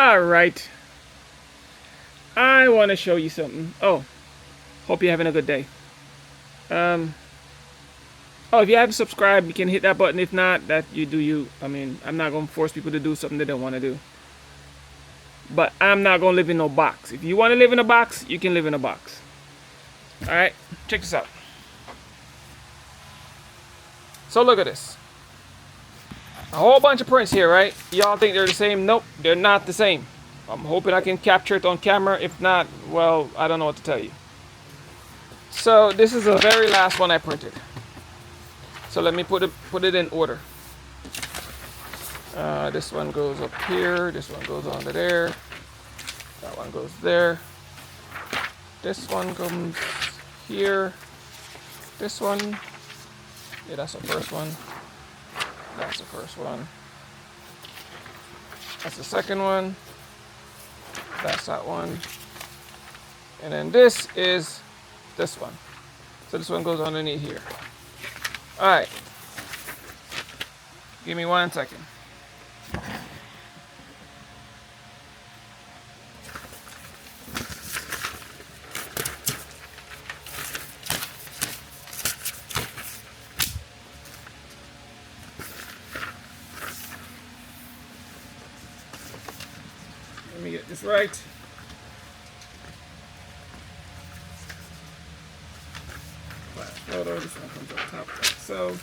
All right. I want to show you something. Oh, hope you're having a good day. Oh, if you haven't subscribed, you can hit that button. If not, that you do you. I mean, I'm not going to force people to do something they don't want to do. But I'm not going to live in no box. If you want to live in a box, you can live in a box. All right, check this out. So look at this. A whole bunch of prints here, right? Y'all think they're the same? Nope, they're not the same. I'm hoping I can capture it on camera. If not, well, I don't know what to tell you. So this is the very last one I printed. So let me put it in order. This one goes up here. This one goes onto there. That one goes there. This one comes here. This one. Yeah, that's the first one. That's the first one. That's the second one. That's that one. And then this is this one. So this one goes underneath here. All right. Give me 1 second. Let me get this right. Flash photo, this one comes up top like so.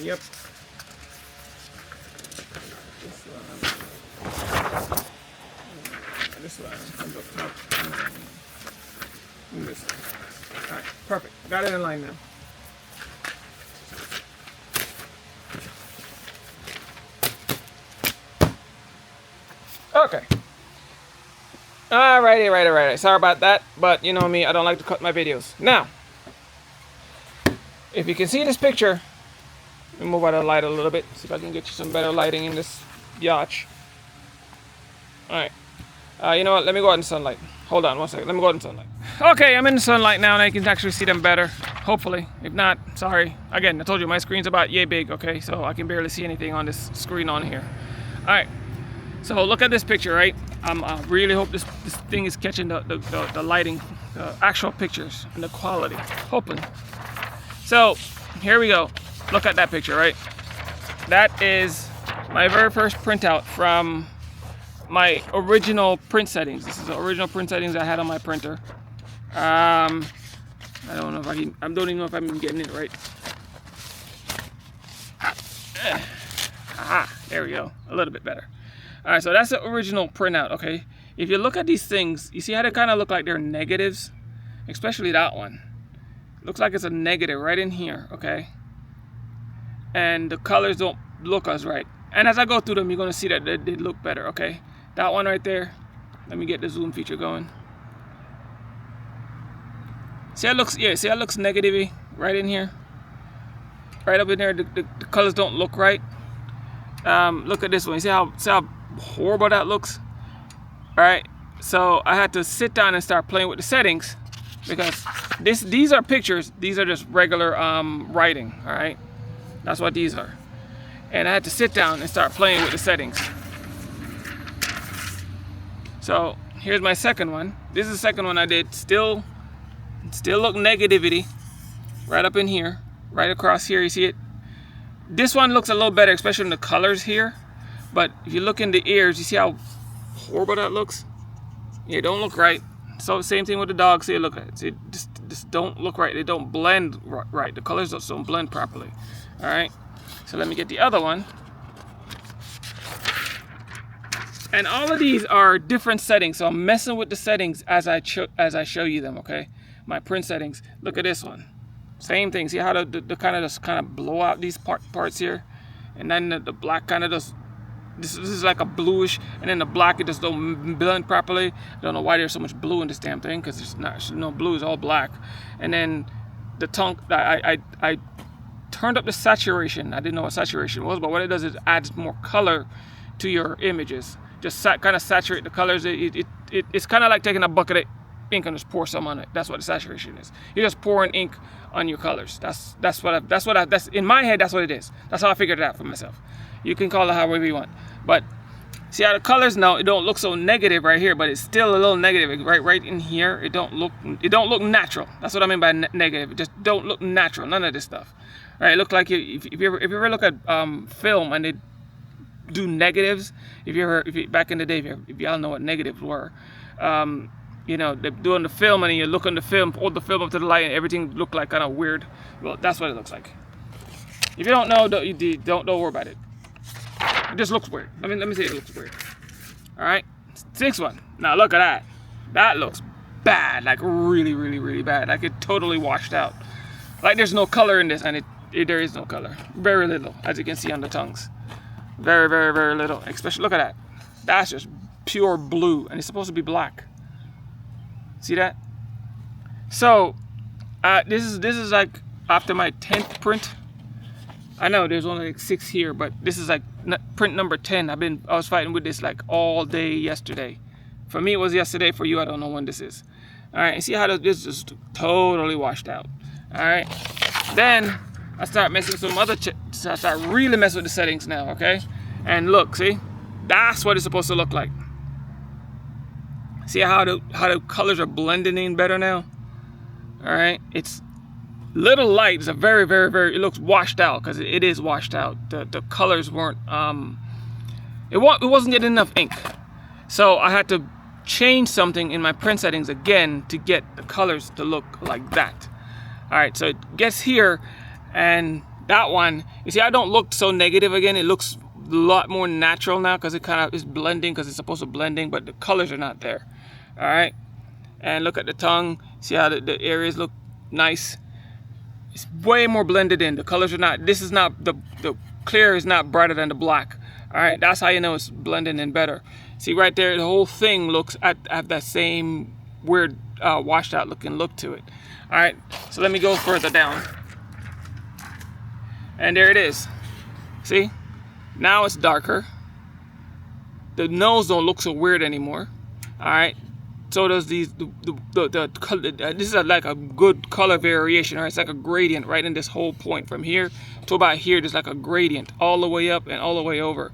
Yep. This one comes up top. And this one. Alright, perfect. Got it in line now. Okay. Alrighty. Sorry about that, but you know me, I don't like to cut my videos. Now, if you can see this picture, let me move out of the light a little bit, see if I can get you some better lighting in this yacht. Alright. You know what? Let me go out in the sunlight. Hold on 1 second. Let me go out in the sunlight. Okay, I'm in the sunlight now and I can actually see them better. Hopefully. If not, sorry. Again, I told you my screen's about yay big, okay? So I can barely see anything on this screen on here. Alright. So look at this picture, right? I really hope this thing is catching the lighting, the actual pictures and the quality. Hoping. So here we go. Look at that picture, right? That is my very first printout from my original print settings. This is the original print settings I had on my printer. I don't know if I don't even know if I'm getting it right. There we go. A little bit better. All right, so that's the original printout, okay? If you look at these things, you see how they kind of look like they're negatives? Especially that one. Looks like it's a negative right in here, okay? And the colors don't look as right. And as I go through them, you're gonna see that they look better, okay? That one right there, let me get the zoom feature going. See how it looks, yeah, see how it looks negative-y right in here? Right up in there, the colors don't look right. Look at this one, you see how horrible that looks? All right, so I had to sit down and start playing with the settings because these are pictures, these are just regular writing, all right? That's what these are. And I had to sit down and start playing with the settings. So here's my second one. This is the second one I did. Still look negativity right up in here, right across here, you see it? This one looks a little better, especially in the colors here. But if you look in the ears, you see how horrible that looks? Yeah, it don't look right. So same thing with the dog. See, look at it. See, just don't look right. They don't blend right. The colors just don't blend properly. All right. So let me get the other one. And all of these are different settings. So I'm messing with the settings as I show you them. Okay. My print settings. Look at this one. Same thing. See how the kind of blow out these parts here, and then the black kind of just. This is like a bluish, and then the black it just don't blend properly. I don't know why there's so much blue in this damn thing, because there's no blue, it's all black. And then the tongue, I turned up the saturation. I didn't know what saturation was, but what it does is it adds more color to your images. Just kind of saturate the colors. It's kind of like taking a bucket of ink and just pour some on it. That's what the saturation is. You're just pouring ink on your colors. That's in my head. That's what it is. That's how I figured it out for myself. You can call it however you want, but See how the colors now, it don't look so negative right here, but it's still a little negative right in here. It don't look natural. That's what I mean by negative. It just don't look natural. None of this stuff. All right, it looks like if you ever look at film and they do negatives, back in the day, if y'all know what negatives were, you know, they're doing the film and you look on the film, hold the film up to the light and everything looked like kind of weird. Well, that's what it looks like. If you don't know, don't worry about it. It just looks weird. Let me say it looks weird. All right, 6th one. Now look at that. That looks bad, like really, really, really bad. Like it totally washed out. Like there's no color in this, and there is no color. Very little, as you can see on the tongues. Very, very, very little. Especially look at that. That's just pure blue, and it's supposed to be black. See that? So this is like after my 10th print. I know there's only like 6 here, but this is like print number 10. I was fighting with this like all day yesterday. For me, it was yesterday. For you, I don't know when this is. All right, and see how this is just totally washed out. All right, then I start messing with some other. So I start really messing with the settings now. Okay, and look, see, that's what it's supposed to look like. See how the colors are blending in better now. All right, it's little light. It's a very, very, very. It looks washed out because it is washed out. The colors weren't. It wasn't getting enough ink, so I had to change something in my print settings again to get the colors to look like that. All right, so it gets here, and that one. You see, I don't look so negative again. It looks a lot more natural now because it kind of is blending because it's supposed to blending, but the colors are not there. All right, and look at the tongue. See how the areas look nice. It's way more blended in. The colors are not. This is not the clear is not brighter than the black. All right, that's how you know it's blending in better. See right there, the whole thing looks at that same weird washed out looking look to it. All right, so let me go further down, and there it is. See, now it's darker. The nose don't look so weird anymore. All right. So does these the color. This is like a good color variation, right? It's like a gradient right in this whole point from here to about here. There's like a gradient all the way up and all the way over,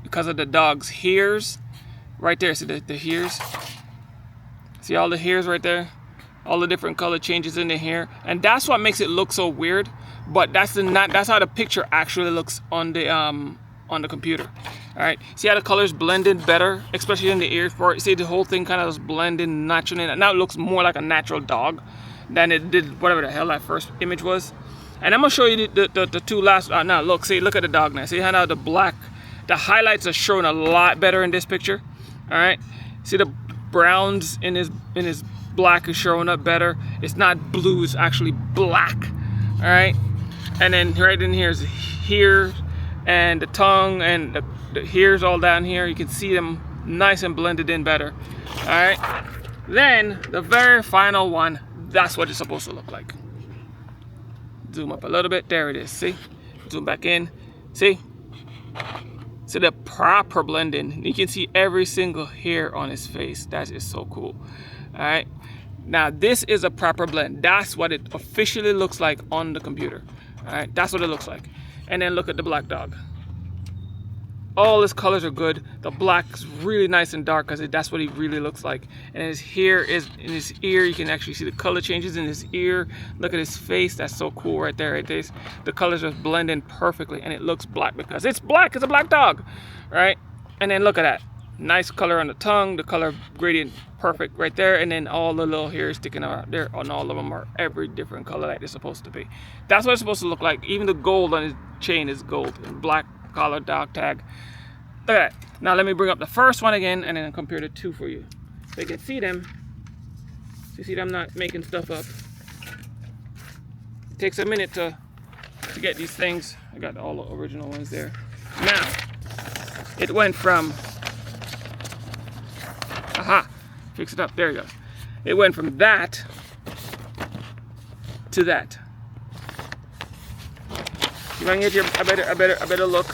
because of the dog's hairs, right there. See the hairs? See all the hairs right there? All the different color changes in the hair, and that's what makes it look so weird. But that's how the picture actually looks on the computer. All right, see how the colors blended better, especially in the ears part. See the whole thing kind of just blended naturally. Now it looks more like a natural dog than it did whatever the hell that first image was. And I'm gonna show you the two last. Now look at the dog now. See how now the highlights are showing a lot better in this picture. All right, see the browns in his black is showing up better. It's not blue, it's actually black. All right, and then right in here is here. And the tongue and the hairs all down here, you can see them nice and blended in better. All right, then the very final one, that's what it's supposed to look like. Zoom up a little bit, there it is. See, zoom back in, see the proper blending. You can see every single hair on his face. That is so cool. All right, now this is a proper blend. That's what it officially looks like on the computer. All right, that's what it looks like. And then look at the black dog. All his colors are good. The black is really nice and dark because that's what he really looks like. And his hair is in his ear. You can actually see the color changes in his ear. Look at his face. That's so cool right there. Right there. The colors just blend in perfectly, and it looks black because it's black. It's a black dog, right? And then look at that. Nice color on the tongue. The color gradient perfect right there. And then all the little hairs sticking out there on all of them are every different color like they're supposed to be. That's what it's supposed to look like. Even the gold on his chain is gold. And black collar dog tag. Look at that. Now let me bring up the first one again and then compare the two for you. So you can see them. You see them not making stuff up. It takes a minute to get these things. I got all the original ones there. Now, it went from fix it up. There you go. It went from that to that. You want to get your a better look.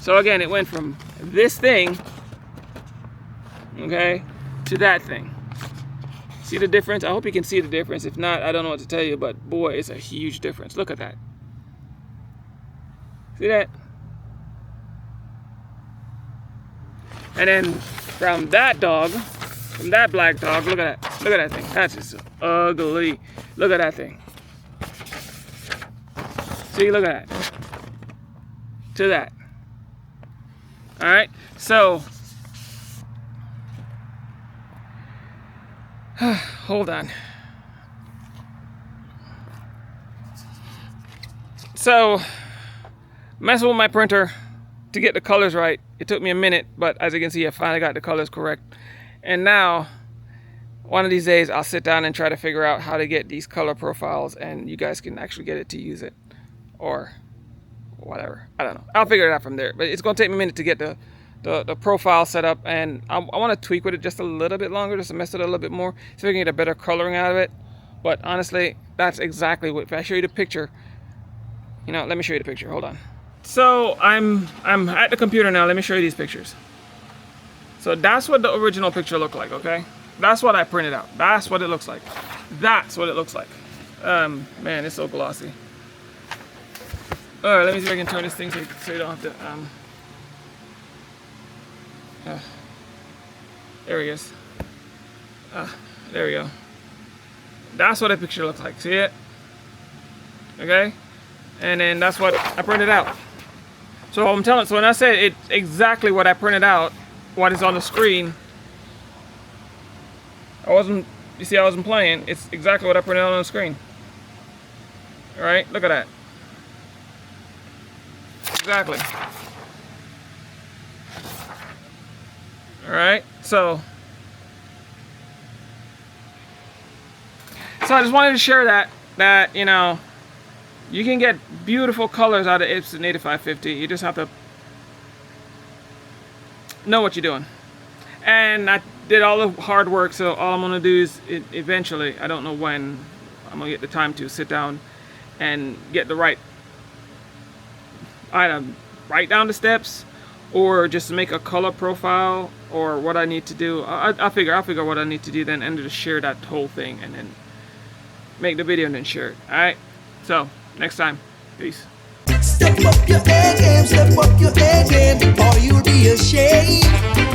So again, it went from this thing, okay, to that thing. See the difference? I hope you can see the difference. If not, I don't know what to tell you, but boy, it's a huge difference. Look at that. See that? And then from that dog, from that black dog, look at that. Look at that thing. That's just ugly. Look at that thing. See, look at that. To that. All right. So, hold on. So, messing with my printer to get the colors right. It took me a minute, but as you can see, I finally got the colors correct. And now, one of these days, I'll sit down and try to figure out how to get these color profiles, and you guys can actually get it to use it, or whatever. I don't know. I'll figure it out from there. But it's going to take me a minute to get the profile set up, and I want to tweak with it just a little bit longer, just to mess it a little bit more, so we can get a better coloring out of it. But honestly, that's exactly what. If I show you the picture, you know, let me show you the picture. Hold on. So I'm at the computer now. Let me show you these pictures. So that's what the original picture looked like, okay? That's what I printed out. That's what it looks like. That's what it looks like. Man, it's so glossy. All right, let me see if I can turn this thing so you don't have to, there he is. There we go. That's what the picture looks like. See it? Okay? And then that's what I printed out. So I'm telling, so when I said it's exactly what I printed out, what is on the screen, you see, I wasn't playing. It's exactly what I printed out on the screen. All right, look at that. Exactly. All right, so I just wanted to share that you know, you can get beautiful colors out of Epson 8550. You just have to know what you're doing. And I did all the hard work, so all I'm gonna do is eventually, I don't know when, I'm gonna get the time to sit down and get the right item, write down the steps, or just make a color profile, or what I need to do. I'll figure what I need to do then, and just share that whole thing, and then make the video and then share it. All right. So next time, peace. Step up your A game, step up your A game, or you'll be ashamed.